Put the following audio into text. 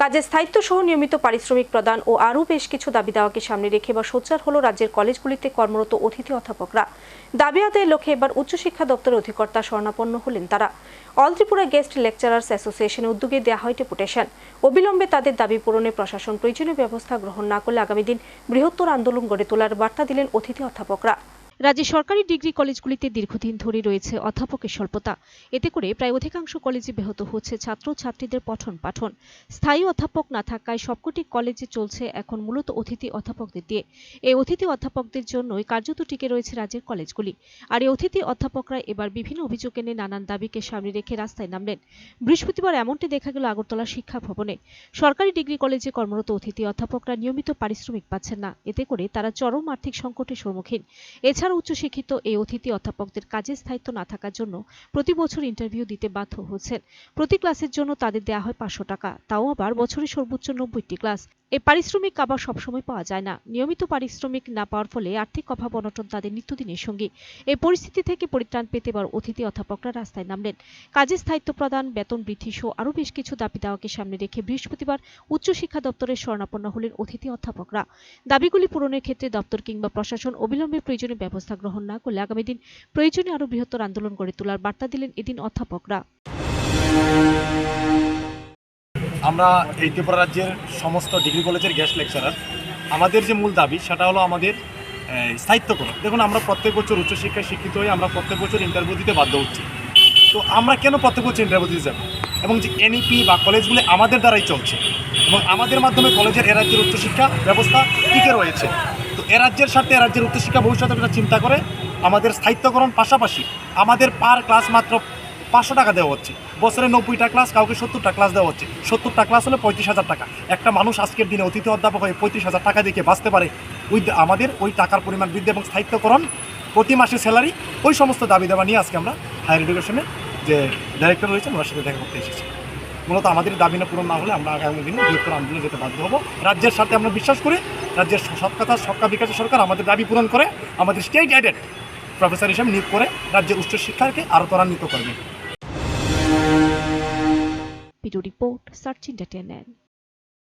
কাজের স্থায়িত্ব সহ নিয়মিত পারিশ্রমিক প্রদান ও আরও বেশ কিছু দাবি দাওয়াকে সামনে রেখে এবার সোচ্চার হলো রাজ্যের কলেজগুলিতে কর্মরত অতিথি অধ্যাপকরা। দাবি আদায়ের লক্ষ্যে এবার উচ্চশিক্ষা দপ্তরের অধিকর্তা শরণাপন্ন হলেন তারা। অল ত্রিপুরা গেস্ট লেকচারার্স অ্যাসোসিয়েশনের উদ্যোগে দেওয়া হয় ডেপুটেশন। অবিলম্বে তাদের দাবি পূরণে প্রশাসন প্রয়োজনীয় ব্যবস্থা গ্রহণ না করলে আগামী দিন বৃহত্তর আন্দোলন গড়ে তোলার বার্তা দিলেন অতিথি অধ্যাপকরা। রাজ্যে সরকারি ডিগ্রি কলেজগুলিতে দীর্ঘদিন ধরে রয়েছে অধ্যাপকের স্বল্পতা। এতে করে প্রায় অধিকাংশ কলেজে ব্যাহত হচ্ছে ছাত্রছাত্রীদের পঠন পাঠন। স্থায়ী অধ্যাপক না থাকায় সবকটি কলেজে চলছে এখন মূলত অতিথি অধ্যাপকদের দিয়ে। এই অতিথি অধ্যাপকদের জন্যই কার্যত টিকে রয়েছে রাজ্যের কলেজগুলি। আর এই অতিথি অধ্যাপকরা এবার বিভিন্ন অভিযোগ এনে নানান দাবিকে সামনে রেখে রাস্তায় নামলেন। বৃহস্পতিবার এমনটি দেখা গেল আগরতলা শিক্ষা ভবনে। সরকারি ডিগ্রি কলেজে কর্মরত অতিথি অধ্যাপকরা নিয়মিত পারিশ্রমিক পাচ্ছেন না। এতে করে তারা চরম আর্থিক সংকটের সম্মুখীন। এছাড়া উচ্চশিক্ষিত এই অতিথি অধ্যাপকদের কাজের স্থায়িত্ব না থাকার জন্য প্রতি বছর ইন্টারভিউ দিতে বাধ্য হচ্ছেন। প্রতি ক্লাসের জন্য তাদের দেওয়া হয় 500 টাকা, তাও আবার বছরে সর্বোচ্চ 90টি ক্লাস। এই পারিশ্রমিক আবার সবসময় পাওয়া যায় না। নিয়মিত পারিশ্রমিক না পাওয়ার ফলে আর্থিক অভাব অনটন তাদের নিত্যদিনের সঙ্গী। এই পরিস্থিতি থেকে পরিত্রাণ পেতে এবার অতিথি অধ্যাপকরা রাস্তায় নামলেন। কাজের স্থায়িত্ব প্রদান, বেতন বৃদ্ধি সহ আরও বেশ কিছু দাবি দাওয়াকে সামনে রেখে বৃহস্পতিবার উচ্চশিক্ষা দপ্তরের শরণাপন্ন হলেন অতিথি অধ্যাপকরা। দাবিগুলি পূরণের ক্ষেত্রে দপ্তর কিংবা প্রশাসন অবিলম্বে প্রয়োজনীয় ব্যবস্থা গ্রহণ না করলে আগামী দিন প্রয়োজনীয় আরও বৃহত্তর আন্দোলন গড়ে তোলার বার্তা দিলেন এদিন অধ্যাপকরা। আমরা এই ত্রিপুরা রাজ্যের সমস্ত ডিগ্রি কলেজের গেস্ট লেকচারার, আমাদের যে মূল দাবি সেটা হলো আমাদের স্থায়িত্বকরণ। দেখুন, আমরা প্রত্যেক বছর উচ্চশিক্ষায় শিক্ষিত হয়ে আমরা প্রত্যেক বছর ইন্টারভিউ দিতে বাধ্য হচ্ছি। তো আমরা কেন প্রত্যেক বছর ইন্টারভিউ দিতে যাব? এবং যে এনইপি বা কলেজগুলি আমাদের দ্বারাই চলছে এবং আমাদের মাধ্যমে কলেজের এ রাজ্যের উচ্চশিক্ষা ব্যবস্থা টিকে রয়েছে। তো এ রাজ্যের সাথে এ রাজ্যের উচ্চশিক্ষা ভবিষ্যতের কথা চিন্তা করে আমাদের স্থায়িত্বকরণ পাশাপাশি আমাদের পার ক্লাস মাত্র 500 টাকা দেওয়া হচ্ছে। বছরে 90টা ক্লাস, কাউকে 70টা ক্লাস দেওয়া হচ্ছে। 70টা ক্লাস হলে 35,000 টাকা। একটা মানুষ আজকের দিনে অতিথি অধ্যাপক হয়ে 35,000 টাকা দিয়ে বাঁচতে পারে? আমাদের ওই টাকার পরিমাণ বৃদ্ধি এবং স্থায়িত্বকরণ, প্রতি মাসে স্যালারি, ওই সমস্ত দাবি দেওয়া নিয়ে আজকে আমরা হায়ার এডুকেশনের যে ডাইরেক্টর রয়েছেন ওনার সাথে দেখা করতে এসেছি। মূলত আমাদের দাবি না পূরণ না হলে আমরা আগামী দিনে বৃহত্তর আন্দোলনে যেতে বাধ্য হব। রাজ্যের সাথে আমরা বিশ্বাস করি রাজ্যের সৎ বিকাশের সরকার আমাদের দাবি পূরণ করে আমাদের স্টেট এডেড প্রফেসর হিসেবে নিয়োগ করে রাজ্যের উচ্চশিক্ষাকে আরও ত্বরান্বিত করবে। Video report search entertainment.